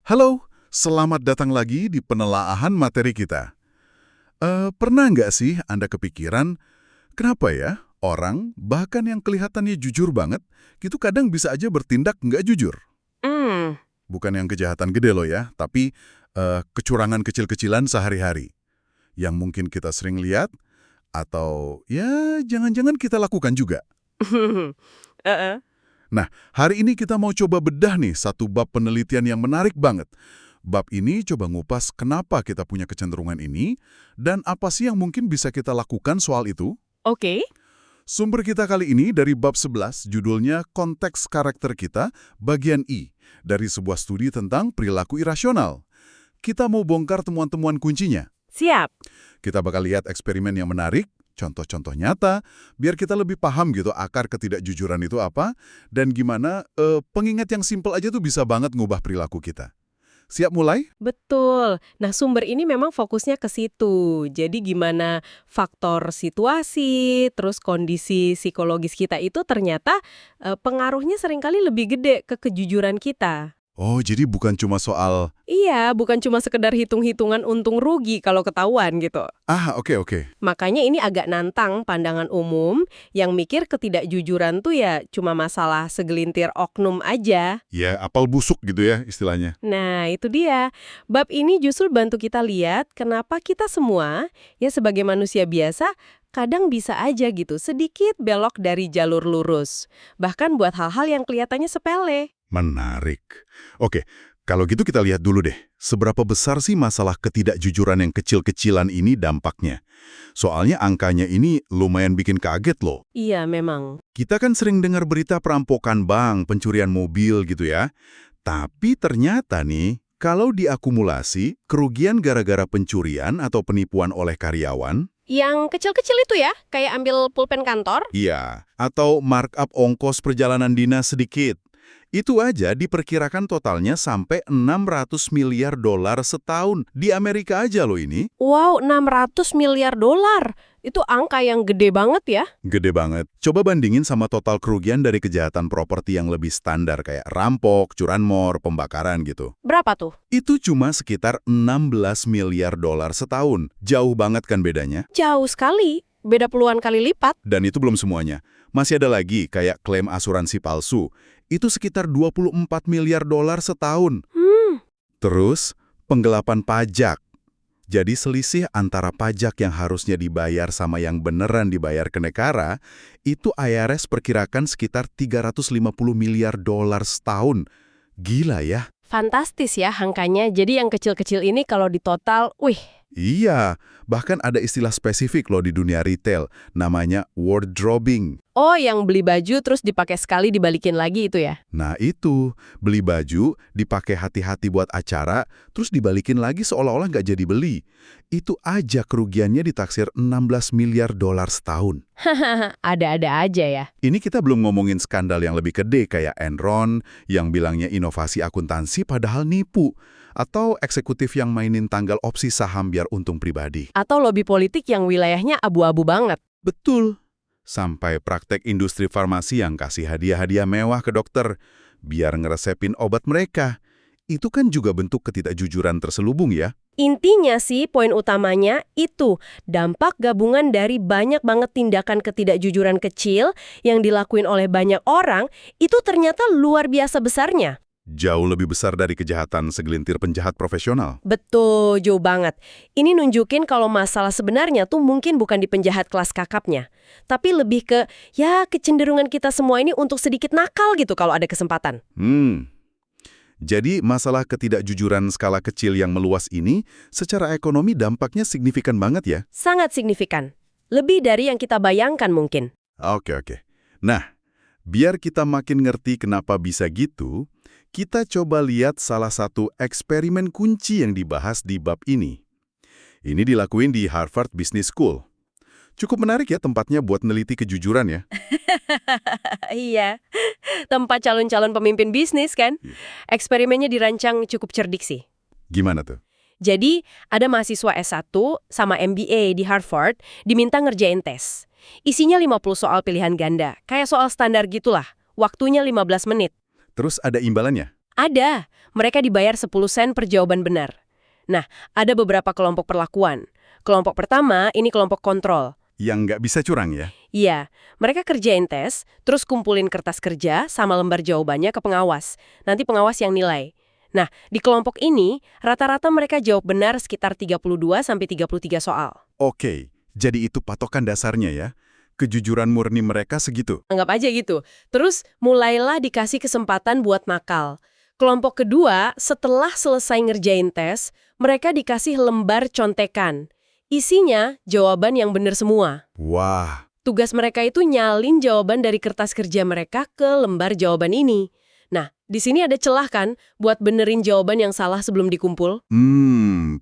Halo, selamat datang lagi di penelaahan materi kita. Pernah nggak sih Anda kepikiran, kenapa ya orang, bahkan yang kelihatannya jujur banget, gitu kadang bisa aja bertindak nggak jujur? Hmm, Bukan yang kejahatan gede loh ya, tapi kecurangan kecil-kecilan sehari-hari. Yang mungkin kita sering lihat, atau ya jangan-jangan kita lakukan juga. Heeh. Nah, hari ini kita mau coba bedah nih satu bab penelitian yang menarik banget. Bab ini coba ngupas kenapa kita punya kecenderungan ini, dan apa sih yang mungkin bisa kita lakukan soal itu. Oke. Sumber kita kali ini dari bab 11, judulnya Konteks Karakter Kita, bagian I, dari sebuah studi tentang perilaku irasional. Kita mau bongkar temuan-temuan kuncinya. Siap. Kita bakal lihat eksperimen yang menarik, contoh-contoh nyata, biar kita lebih paham gitu akar ketidakjujuran itu apa, dan gimana pengingat yang simpel aja tuh bisa banget ngubah perilaku kita. Siap mulai? Betul. Nah, sumber ini memang fokusnya ke situ. Jadi gimana faktor situasi, terus kondisi psikologis kita itu ternyata pengaruhnya seringkali lebih gede ke kejujuran kita. Oh, jadi bukan cuma soal, Iya, bukan cuma sekedar hitung-hitungan untung rugi kalau ketahuan gitu. oke. Makanya ini agak nantang pandangan umum yang mikir ketidakjujuran tuh ya cuma masalah segelintir oknum aja. Ya, apal busuk gitu ya istilahnya. Nah, itu dia. Bab ini justru bantu kita lihat kenapa kita semua, ya sebagai manusia biasa, kadang bisa aja gitu sedikit belok dari jalur lurus. Bahkan buat hal-hal yang kelihatannya sepele. Menarik. Oke, kalau gitu kita lihat dulu deh, seberapa besar sih masalah ketidakjujuran yang kecil-kecilan ini dampaknya? Soalnya angkanya ini lumayan bikin kaget loh. Iya, memang. Kita kan sering dengar berita perampokan bank, pencurian mobil gitu ya. Tapi ternyata nih, kalau diakumulasi, kerugian gara-gara pencurian atau penipuan oleh karyawan, Yang kecil-kecil itu ya, kayak ambil pulpen kantor. iya, atau markup ongkos perjalanan dinas sedikit, itu aja diperkirakan totalnya sampai 600 miliar dolar setahun. Di Amerika aja loh ini. Wow, 600 miliar dolar. Itu angka yang gede banget ya. Gede banget. Coba bandingin sama total kerugian dari kejahatan properti yang lebih standar kayak rampok, curanmor, pembakaran gitu. Berapa tuh? Itu cuma sekitar 16 miliar dolar setahun. Jauh banget kan bedanya? Jauh sekali. Beda puluhan kali lipat. Dan itu belum semuanya. Masih ada lagi kayak klaim asuransi palsu. Itu sekitar 24 miliar dolar setahun. Terus, penggelapan pajak. Jadi selisih antara pajak yang harusnya dibayar sama yang beneran dibayar ke negara, itu IRS perkirakan sekitar 350 miliar dolar setahun. Gila ya? Fantastis ya angkanya. Jadi yang kecil-kecil ini kalau ditotal, wih. Iya, bahkan ada istilah spesifik loh di dunia retail, namanya wardrobing. Oh, yang beli baju terus dipakai sekali dibalikin lagi itu ya? Nah itu, beli baju, dipakai hati-hati buat acara, terus dibalikin lagi seolah-olah nggak jadi beli. Itu aja kerugiannya ditaksir 16 miliar dolar setahun. Hahaha, ada-ada aja ya. Ini kita belum ngomongin skandal yang lebih gede kayak Enron, yang bilangnya inovasi akuntansi padahal nipu. Atau eksekutif yang mainin tanggal opsi saham biar untung pribadi. Atau lobby politik yang wilayahnya abu-abu banget. Betul. Sampai praktek industri farmasi yang kasih hadiah-hadiah mewah ke dokter biar ngeresepin obat mereka. Itu kan juga bentuk ketidakjujuran terselubung ya. Intinya sih poin utamanya itu dampak gabungan dari banyak banget tindakan ketidakjujuran kecil yang dilakuin oleh banyak orang itu ternyata luar biasa besarnya. Jauh lebih besar dari kejahatan segelintir penjahat profesional. Betul, jauh banget. Ini nunjukin kalau masalah sebenarnya tuh mungkin bukan di penjahat kelas kakapnya. Tapi lebih ke, ya kecenderungan kita semua ini untuk sedikit nakal gitu kalau ada kesempatan. Jadi masalah ketidakjujuran skala kecil yang meluas ini secara ekonomi dampaknya signifikan banget ya. Sangat signifikan. Lebih dari yang kita bayangkan mungkin. Oke. Nah, biar kita makin ngerti kenapa bisa gitu, kita coba lihat salah satu eksperimen kunci yang dibahas di bab ini. Ini dilakuin di Harvard Business School. Cukup menarik ya tempatnya buat neliti kejujuran ya. Iya, tempat calon-calon pemimpin bisnis kan? Eksperimennya dirancang cukup cerdik sih. Gimana tuh? Jadi, ada mahasiswa S1 sama MBA di Harvard diminta ngerjain tes. Isinya 50 soal pilihan ganda, kayak soal standar gitulah. Waktunya 15 menit. Terus ada imbalannya? Ada, mereka dibayar 10 sen per jawaban benar. Nah, ada beberapa kelompok perlakuan. Kelompok pertama, ini kelompok kontrol. Yang nggak bisa curang ya? Iya, mereka kerjain tes, terus kumpulin kertas kerja sama lembar jawabannya ke pengawas. Nanti pengawas yang nilai. Nah, di kelompok ini, rata-rata mereka jawab benar sekitar 32-33 soal. Oke, jadi itu patokan dasarnya ya? Kejujuran murni mereka segitu? Anggap aja gitu. Terus, mulailah dikasih kesempatan buat nakal. Kelompok kedua, setelah selesai ngerjain tes, mereka dikasih lembar contekan. Isinya jawaban yang benar semua. Wah, Tugas mereka itu nyalin jawaban dari kertas kerja mereka ke lembar jawaban ini. Nah, di sini ada celah kan buat benerin jawaban yang salah sebelum dikumpul?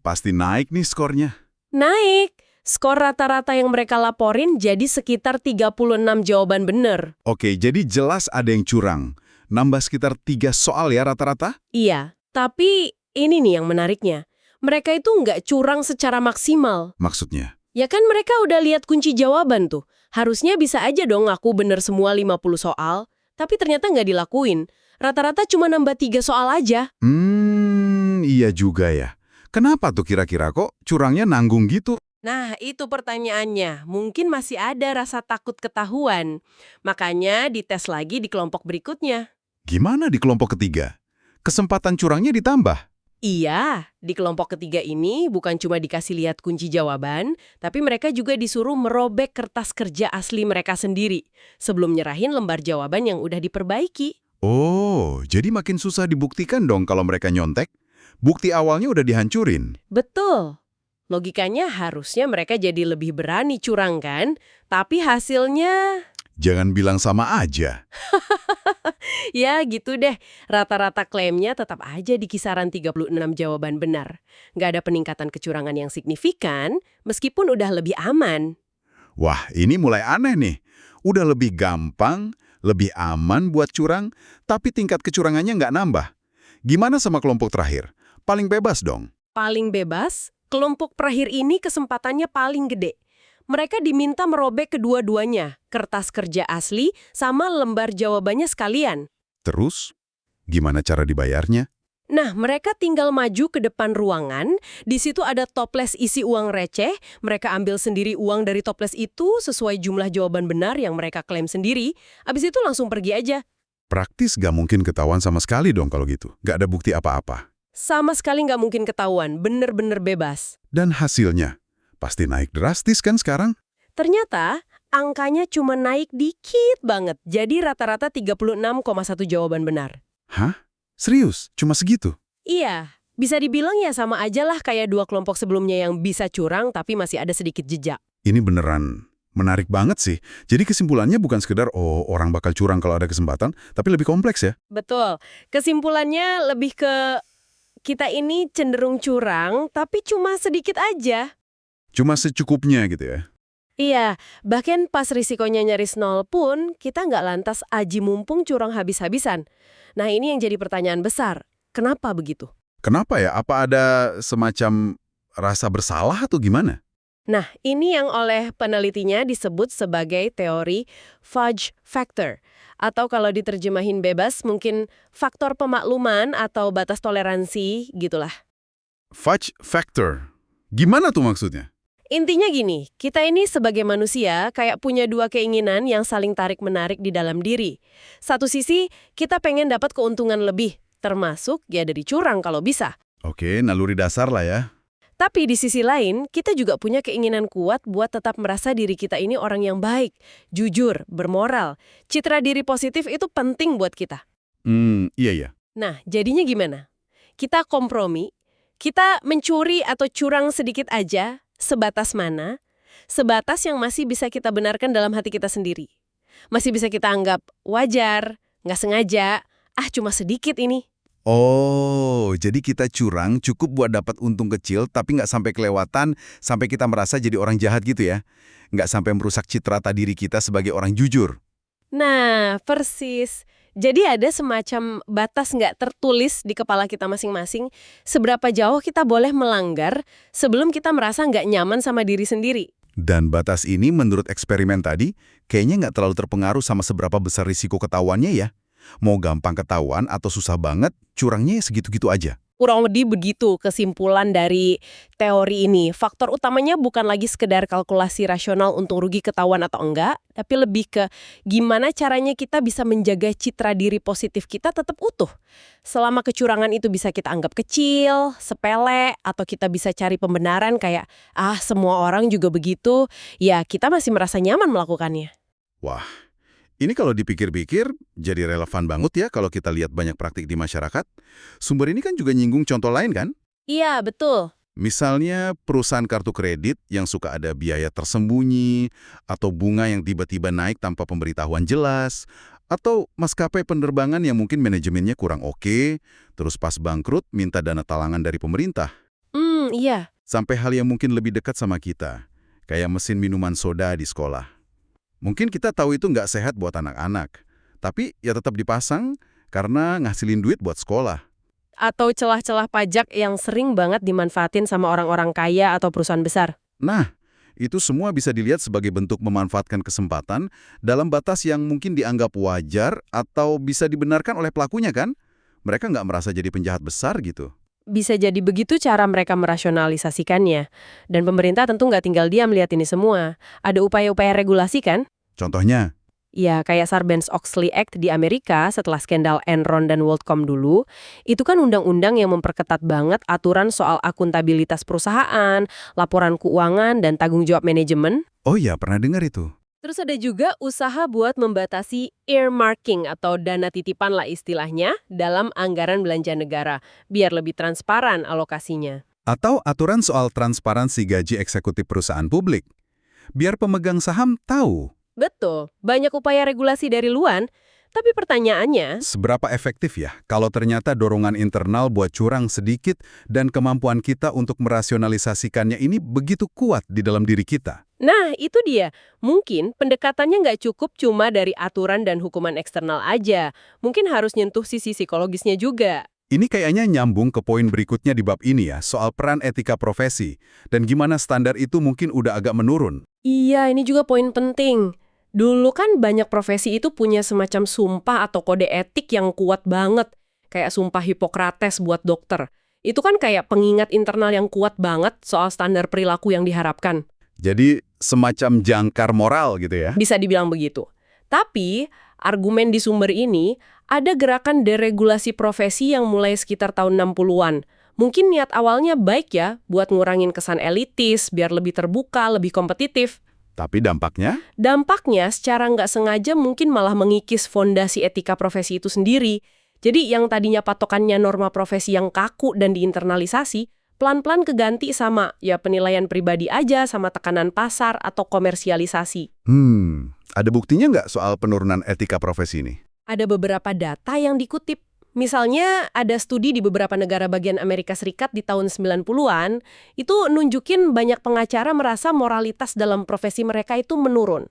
pasti naik nih skornya. Naik! Skor rata-rata yang mereka laporin jadi sekitar 36 jawaban bener. Oke, jadi jelas ada yang curang. Nambah sekitar 3 soal ya rata-rata? Iya, tapi ini nih yang menariknya. Mereka itu nggak curang secara maksimal. Maksudnya? Ya kan mereka udah lihat kunci jawaban tuh. Harusnya bisa aja dong ngaku bener semua 50 soal. Tapi ternyata nggak dilakuin. Rata-rata cuma nambah 3 soal aja. Iya juga ya. Kenapa tuh kira-kira kok curangnya nanggung gitu? Nah, itu pertanyaannya. Mungkin masih ada rasa takut ketahuan. Makanya dites lagi di kelompok berikutnya. Gimana di kelompok ketiga? Kesempatan curangnya ditambah. Iya, di kelompok ketiga ini bukan cuma dikasih lihat kunci jawaban, tapi mereka juga disuruh merobek kertas kerja asli mereka sendiri sebelum nyerahin lembar jawaban yang udah diperbaiki. Oh, jadi makin susah dibuktikan dong kalau mereka nyontek? Bukti awalnya udah dihancurin. Betul. Logikanya harusnya mereka jadi lebih berani curang kan? Tapi hasilnya... Jangan bilang sama aja. Ya gitu deh, rata-rata klaimnya tetap aja di kisaran 36 jawaban benar. Nggak ada peningkatan kecurangan yang signifikan, meskipun udah lebih aman. Wah, ini mulai aneh nih. Udah lebih gampang, lebih aman buat curang, tapi tingkat kecurangannya nggak nambah. Gimana sama kelompok terakhir? Paling bebas dong. Paling bebas, kelompok terakhir ini kesempatannya paling gede. Mereka diminta merobek kedua-duanya, kertas kerja asli sama lembar jawabannya sekalian. Terus, gimana cara dibayarnya? Nah, mereka tinggal maju ke depan ruangan, di situ ada toples isi uang receh, mereka ambil sendiri uang dari toples itu sesuai jumlah jawaban benar yang mereka klaim sendiri, abis itu langsung pergi aja. Praktis gak mungkin ketahuan sama sekali dong kalau gitu. Gak ada bukti apa-apa. Sama sekali nggak mungkin ketahuan, bener-bener bebas. Dan hasilnya? Pasti naik drastis kan sekarang? Ternyata, angkanya cuma naik dikit banget, jadi rata-rata 36,1 jawaban benar. Hah? Serius? Cuma segitu? Iya, bisa dibilang ya sama aja lah kayak dua kelompok sebelumnya yang bisa curang tapi masih ada sedikit jejak. Ini beneran menarik banget sih. Jadi kesimpulannya bukan sekedar, oh orang bakal curang kalau ada kesempatan, tapi lebih kompleks ya? Betul, kesimpulannya lebih ke kita ini cenderung curang tapi cuma sedikit aja. Cuma secukupnya gitu ya? Iya, bahkan pas risikonya nyaris nol pun, kita nggak lantas aji mumpung curang habis-habisan. Nah ini yang jadi pertanyaan besar, kenapa begitu? Kenapa ya? Apa ada semacam rasa bersalah atau gimana? Nah ini yang oleh penelitinya disebut sebagai teori fudge factor. Atau kalau diterjemahin bebas mungkin faktor pemakluman atau batas toleransi gitulah. Fudge factor. Gimana tuh maksudnya? Intinya gini, kita ini sebagai manusia kayak punya dua keinginan yang saling tarik-menarik di dalam diri. Satu sisi, kita pengen dapat keuntungan lebih, termasuk ya dari curang kalau bisa. Oke, naluri dasar lah ya. Tapi di sisi lain, kita juga punya keinginan kuat buat tetap merasa diri kita ini orang yang baik, jujur, bermoral. Citra diri positif itu penting buat kita. Iya. Nah, jadinya gimana? Kita kompromi, kita mencuri atau curang sedikit aja, sebatas mana? Sebatas yang masih bisa kita benarkan dalam hati kita sendiri. Masih bisa kita anggap wajar, nggak sengaja, cuma sedikit ini. Oh, jadi kita curang cukup buat dapat untung kecil, tapi nggak sampai kelewatan, sampai kita merasa jadi orang jahat gitu ya? Nggak sampai merusak citra diri kita sebagai orang jujur. Nah, persis. Jadi ada semacam batas nggak tertulis di kepala kita masing-masing, seberapa jauh kita boleh melanggar sebelum kita merasa nggak nyaman sama diri sendiri. Dan batas ini menurut eksperimen tadi, kayaknya nggak terlalu terpengaruh sama seberapa besar risiko ketahuannya ya. Mau gampang ketahuan atau susah banget, curangnya segitu-gitu aja. Kurang lebih begitu kesimpulan dari teori ini. Faktor utamanya bukan lagi sekedar kalkulasi rasional untung rugi ketahuan atau enggak, tapi lebih ke gimana caranya kita bisa menjaga citra diri positif kita tetap utuh. Selama kecurangan itu bisa kita anggap kecil, sepele, atau kita bisa cari pembenaran kayak, semua orang juga begitu, ya kita masih merasa nyaman melakukannya. Wah, ini kalau dipikir-pikir, jadi relevan banget ya kalau kita lihat banyak praktik di masyarakat. Sumber ini kan juga nyinggung contoh lain kan? Iya, betul. Misalnya perusahaan kartu kredit yang suka ada biaya tersembunyi, atau bunga yang tiba-tiba naik tanpa pemberitahuan jelas, atau maskapai penerbangan yang mungkin manajemennya kurang oke, terus pas bangkrut minta dana talangan dari pemerintah. Iya. Sampai hal yang mungkin lebih dekat sama kita, kayak mesin minuman soda di sekolah. Mungkin kita tahu itu nggak sehat buat anak-anak, tapi ya tetap dipasang karena ngasilin duit buat sekolah. Atau celah-celah pajak yang sering banget dimanfaatin sama orang-orang kaya atau perusahaan besar. Nah, itu semua bisa dilihat sebagai bentuk memanfaatkan kesempatan dalam batas yang mungkin dianggap wajar atau bisa dibenarkan oleh pelakunya kan? Mereka nggak merasa jadi penjahat besar gitu. Bisa jadi begitu cara mereka merasionalisasikannya. Dan pemerintah tentu nggak tinggal diam lihat ini semua. Ada upaya-upaya regulasi kan? Contohnya, Ya, kayak Sarbanes-Oxley Act di Amerika setelah skandal Enron dan WorldCom dulu, itu kan undang-undang yang memperketat banget aturan soal akuntabilitas perusahaan, laporan keuangan, dan tanggung jawab manajemen. oh ya pernah dengar itu. Terus ada juga usaha buat membatasi earmarking atau dana titipan lah istilahnya dalam anggaran belanja negara, biar lebih transparan alokasinya. Atau aturan soal transparansi gaji eksekutif perusahaan publik. Biar pemegang saham tahu Betul, banyak upaya regulasi dari luar, tapi pertanyaannya, seberapa efektif ya kalau ternyata dorongan internal buat curang sedikit dan kemampuan kita untuk merasionalisasikannya ini begitu kuat di dalam diri kita. nah itu dia, mungkin pendekatannya nggak cukup cuma dari aturan dan hukuman eksternal aja, mungkin harus nyentuh sisi psikologisnya juga. Ini kayaknya nyambung ke poin berikutnya di bab ini ya, soal peran etika profesi dan gimana standar itu mungkin udah agak menurun. Iya, ini juga poin penting. Dulu kan banyak profesi itu punya semacam sumpah atau kode etik yang kuat banget. Kayak sumpah Hipokrates buat dokter. Itu kan kayak pengingat internal yang kuat banget soal standar perilaku yang diharapkan. Jadi semacam jangkar moral gitu ya. Bisa dibilang begitu. Tapi, argumen di sumber ini, ada gerakan deregulasi profesi yang mulai sekitar tahun 60-an. Mungkin niat awalnya baik ya, buat ngurangin kesan elitis, biar lebih terbuka, lebih kompetitif. Tapi dampaknya? Dampaknya secara nggak sengaja mungkin malah mengikis fondasi etika profesi itu sendiri. Jadi yang tadinya patokannya norma profesi yang kaku dan diinternalisasi, pelan-pelan keganti sama ya penilaian pribadi aja sama tekanan pasar atau komersialisasi. Ada buktinya nggak soal penurunan etika profesi ini? Ada beberapa data yang dikutip. Misalnya ada studi di beberapa negara bagian Amerika Serikat di tahun 90-an, itu nunjukin banyak pengacara merasa moralitas dalam profesi mereka itu menurun.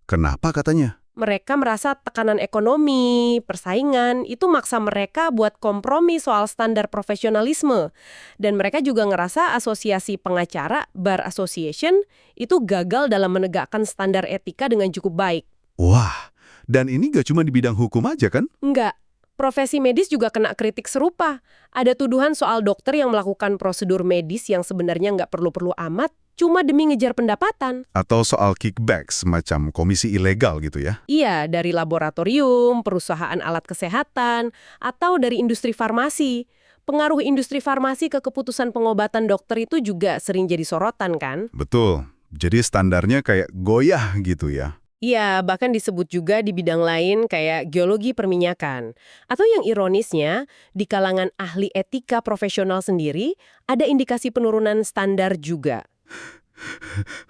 Kenapa katanya? Mereka merasa tekanan ekonomi, persaingan, itu maksa mereka buat kompromi soal standar profesionalisme. Dan mereka juga ngerasa asosiasi pengacara, Bar Association, itu gagal dalam menegakkan standar etika dengan cukup baik. Wah, dan ini gak cuma di bidang hukum aja kan? Enggak. Profesi medis juga kena kritik serupa. Ada tuduhan soal dokter yang melakukan prosedur medis yang sebenarnya nggak perlu-perlu amat, cuma demi ngejar pendapatan. Atau soal kickback, semacam komisi ilegal gitu ya? Iya, dari laboratorium, perusahaan alat kesehatan, atau dari industri farmasi. Pengaruh industri farmasi ke keputusan pengobatan dokter itu juga sering jadi sorotan kan? Betul. Jadi standarnya kayak goyah gitu ya? Iya, bahkan disebut juga di bidang lain kayak geologi perminyakan. Atau yang ironisnya, di kalangan ahli etika profesional sendiri, ada indikasi penurunan standar juga.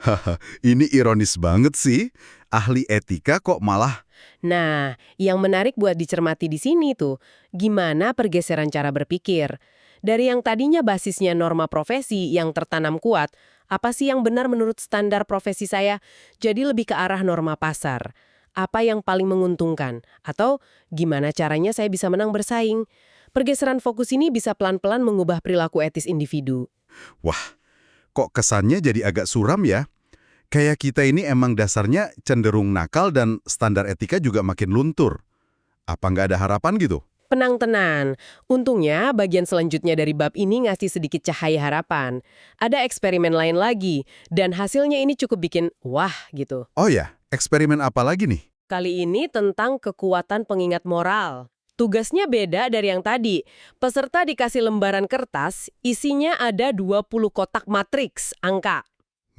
Haha, ini ironis banget sih. Ahli etika kok malah... Nah, yang menarik buat dicermati di sini tuh, gimana pergeseran cara berpikir. Dari yang tadinya basisnya norma profesi yang tertanam kuat, apa sih yang benar menurut standar profesi saya? Jadi lebih ke arah norma pasar. Apa yang paling menguntungkan? Atau gimana caranya saya bisa menang bersaing? Pergeseran fokus ini bisa pelan-pelan mengubah perilaku etis individu. Wah, kok kesannya jadi agak suram ya? Kayak kita ini emang dasarnya cenderung nakal dan standar etika juga makin luntur. Apa nggak ada harapan gitu? Tenang. Untungnya bagian selanjutnya dari bab ini ngasih sedikit cahaya harapan. Ada eksperimen lain lagi, dan hasilnya ini cukup bikin wah gitu. Oh ya, eksperimen apa lagi nih? Kali ini tentang kekuatan pengingat moral. Tugasnya beda dari yang tadi. Peserta dikasih lembaran kertas, isinya ada 20 kotak matriks, angka.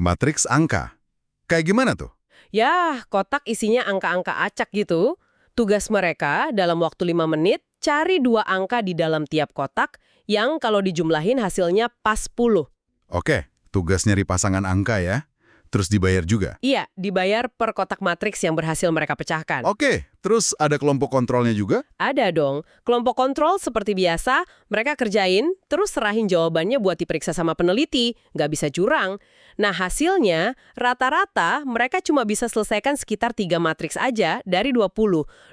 Matriks angka. Kayak gimana tuh? Ya, kotak isinya angka-angka acak gitu. Tugas mereka dalam waktu 5 menit, cari 2 angka di dalam tiap kotak yang kalau dijumlahin hasilnya pas 10. Oke, tugas nyari pasangan angka ya. Terus dibayar juga. Iya, dibayar per kotak matriks yang berhasil mereka pecahkan. Oke, terus ada kelompok kontrolnya juga? Ada dong. Kelompok kontrol seperti biasa, mereka kerjain, terus serahin jawabannya buat diperiksa sama peneliti. Nggak bisa curang. Nah, hasilnya, rata-rata mereka cuma bisa selesaikan sekitar 3 matriks aja dari 20.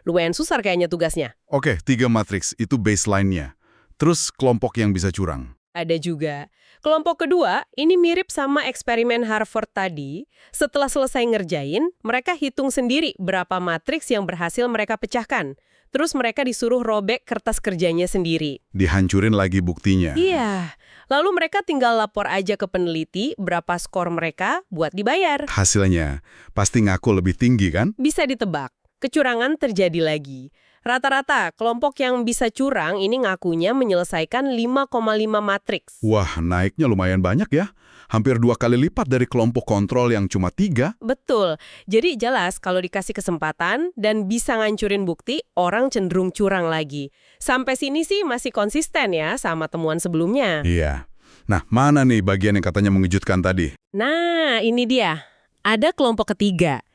Lumayan susah kayaknya tugasnya. Oke, 3 matriks, itu baseline-nya. Terus kelompok yang bisa curang. Ada juga. Kelompok kedua, ini mirip sama eksperimen Harvard tadi. Setelah selesai ngerjain, mereka hitung sendiri berapa matriks yang berhasil mereka pecahkan. Terus mereka disuruh robek kertas kerjanya sendiri. Dihancurin lagi buktinya. Iya. Lalu mereka tinggal lapor aja ke peneliti berapa skor mereka buat dibayar. Hasilnya pasti ngaku lebih tinggi kan? Bisa ditebak. Kecurangan terjadi lagi. Rata-rata, kelompok yang bisa curang ini ngakunya menyelesaikan 5,5 matriks. Wah, naiknya lumayan banyak ya. Hampir 2 kali lipat dari kelompok kontrol yang cuma 3. Betul. Jadi jelas kalau dikasih kesempatan dan bisa ngancurin bukti, orang cenderung curang lagi. Sampai sini sih masih konsisten ya sama temuan sebelumnya. Iya. Nah, mana nih bagian yang katanya mengejutkan tadi? Nah, ini dia. Ada kelompok ketiga.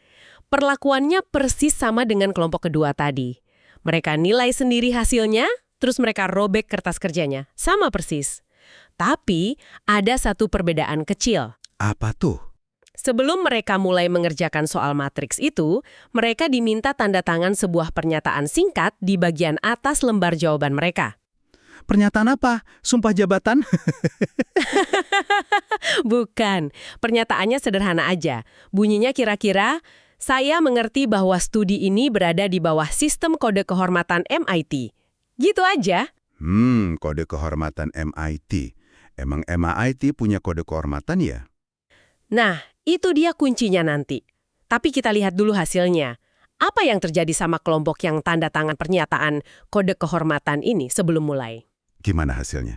Perlakuannya persis sama dengan kelompok kedua tadi. Mereka nilai sendiri hasilnya, terus mereka robek kertas kerjanya. Sama persis. Tapi, ada satu perbedaan kecil. Apa tuh? Sebelum mereka mulai mengerjakan soal matriks itu, mereka diminta tanda tangan sebuah pernyataan singkat di bagian atas lembar jawaban mereka. Pernyataan apa? Sumpah jabatan? Bukan. Pernyataannya sederhana aja. Bunyinya kira-kira, saya mengerti bahwa studi ini berada di bawah sistem kode kehormatan MIT. Gitu aja. Kode kehormatan MIT. Emang MIT punya kode kehormatan ya? Nah, itu dia kuncinya nanti. Tapi kita lihat dulu hasilnya. Apa yang terjadi sama kelompok yang tanda tangan pernyataan kode kehormatan ini sebelum mulai? Gimana hasilnya?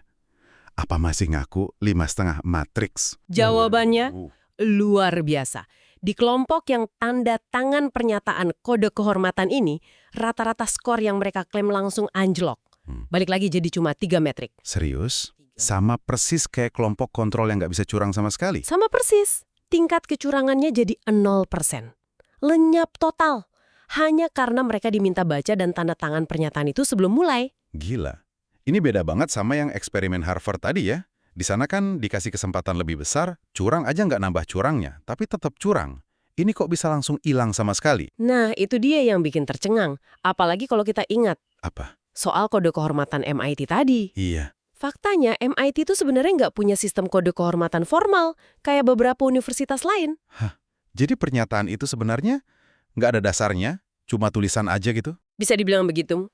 Apa masih ngaku 5,5 matriks? Jawabannya luar biasa. Di kelompok yang tanda tangan pernyataan kode kehormatan ini, rata-rata skor yang mereka klaim langsung anjlok. Balik lagi jadi cuma 3 metrik. Serius? Sama persis kayak kelompok kontrol yang nggak bisa curang sama sekali? Sama persis. Tingkat kecurangannya jadi 0%. Lenyap total. Hanya karena mereka diminta baca dan tanda tangan pernyataan itu sebelum mulai. Gila. Ini beda banget sama yang eksperimen Harvard tadi ya. Di sana kan dikasih kesempatan lebih besar, curang aja nggak nambah curangnya, tapi tetap curang. Ini kok bisa langsung hilang sama sekali? Nah, itu dia yang bikin tercengang. Apalagi kalau kita ingat Apa? soal kode kehormatan MIT tadi. Iya. Faktanya, MIT itu sebenarnya nggak punya sistem kode kehormatan formal, kayak beberapa universitas lain. Jadi pernyataan itu sebenarnya nggak ada dasarnya, cuma tulisan aja gitu? Bisa dibilang begitu.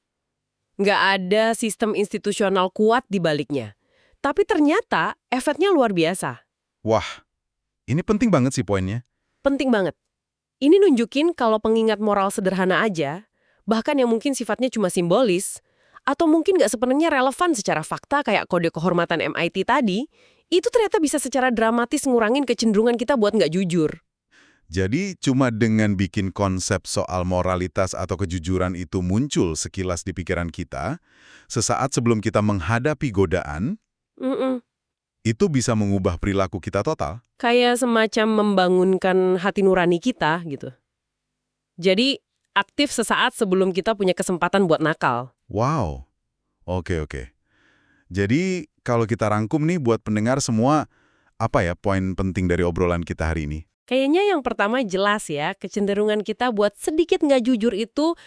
Nggak ada sistem institusional kuat di baliknya. Tapi ternyata efeknya luar biasa. Wah, ini penting banget sih poinnya. Penting banget. Ini nunjukin kalau pengingat moral sederhana aja, bahkan yang mungkin sifatnya cuma simbolis, atau mungkin nggak sepenuhnya relevan secara fakta kayak kode kehormatan MIT tadi, itu ternyata bisa secara dramatis ngurangin kecenderungan kita buat nggak jujur. Jadi cuma dengan bikin konsep soal moralitas atau kejujuran itu muncul sekilas di pikiran kita, sesaat sebelum kita menghadapi godaan, itu bisa mengubah perilaku kita total. Kayak semacam membangunkan hati nurani kita gitu. Jadi aktif sesaat sebelum kita punya kesempatan buat nakal. Wow. Oke. Jadi kalau kita rangkum nih buat pendengar semua, apa ya poin penting dari obrolan kita hari ini? Kayaknya yang pertama jelas ya, kecenderungan kita buat sedikit nggak jujur itu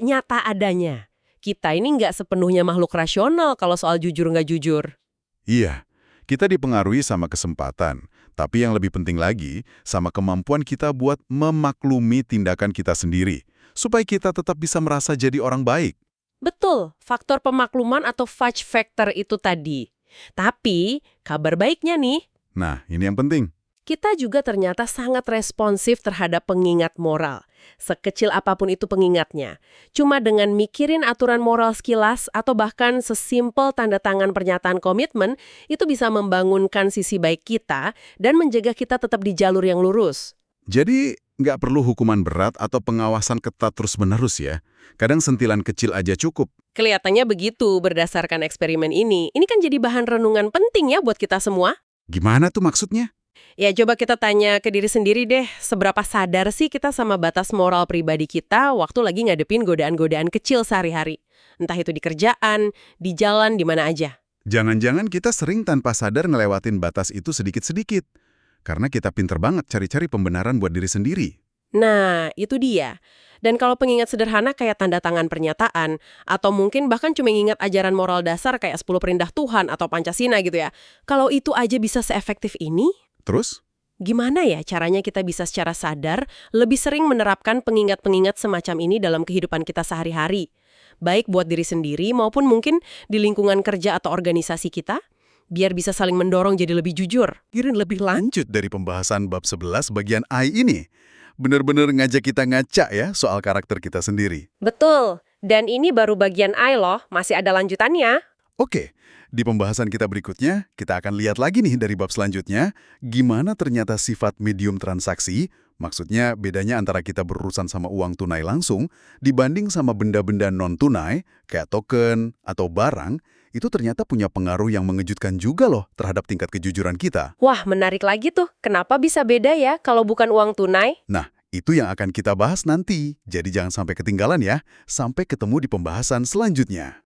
nyata adanya. Kita ini nggak sepenuhnya makhluk rasional kalau soal jujur nggak jujur. Iya, kita dipengaruhi sama kesempatan. Tapi yang lebih penting lagi, sama kemampuan kita buat memaklumi tindakan kita sendiri. supaya kita tetap bisa merasa jadi orang baik. Betul, faktor pemakluman atau fudge factor itu tadi. Tapi, kabar baiknya nih, Nah, ini yang penting. kita juga ternyata sangat responsif terhadap pengingat moral. Sekecil apapun itu pengingatnya. Cuma dengan mikirin aturan moral sekilas atau bahkan sesimpel tanda tangan pernyataan komitmen, itu bisa membangunkan sisi baik kita dan menjaga kita tetap di jalur yang lurus. Jadi, nggak perlu hukuman berat atau pengawasan ketat terus-menerus ya. Kadang sentilan kecil aja cukup. Kelihatannya begitu berdasarkan eksperimen ini. Ini kan jadi bahan renungan penting ya buat kita semua. Gimana tuh maksudnya? Ya coba kita tanya ke diri sendiri deh, seberapa sadar sih kita sama batas moral pribadi kita waktu lagi ngadepin godaan-godaan kecil sehari-hari. Entah itu di kerjaan, di jalan, di mana aja. Jangan-jangan kita sering tanpa sadar ngelewatin batas itu sedikit-sedikit. Karena kita pinter banget cari-cari pembenaran buat diri sendiri. Nah, itu dia. Dan kalau pengingat sederhana kayak tanda tangan pernyataan, atau mungkin bahkan cuma ingat ajaran moral dasar kayak 10 perintah Tuhan atau Pancasila gitu ya, kalau itu aja bisa seefektif ini, Terus? gimana ya caranya kita bisa secara sadar lebih sering menerapkan pengingat-pengingat semacam ini dalam kehidupan kita sehari-hari? Baik buat diri sendiri maupun mungkin di lingkungan kerja atau organisasi kita, biar bisa saling mendorong jadi lebih jujur. Kira lebih lanjut dari pembahasan bab 11 bagian I ini. Bener-bener ngajak kita ngaca ya soal karakter kita sendiri. Betul, dan ini baru bagian I loh, masih ada lanjutannya. Oke, di pembahasan kita berikutnya, kita akan lihat lagi nih dari bab selanjutnya, gimana ternyata sifat medium transaksi, maksudnya bedanya antara kita berurusan sama uang tunai langsung, dibanding sama benda-benda non-tunai, kayak token atau barang, itu ternyata punya pengaruh yang mengejutkan juga loh terhadap tingkat kejujuran kita. Wah, menarik lagi tuh. Kenapa bisa beda ya kalau bukan uang tunai? Nah, itu yang akan kita bahas nanti, jadi jangan sampai ketinggalan ya. Sampai ketemu di pembahasan selanjutnya.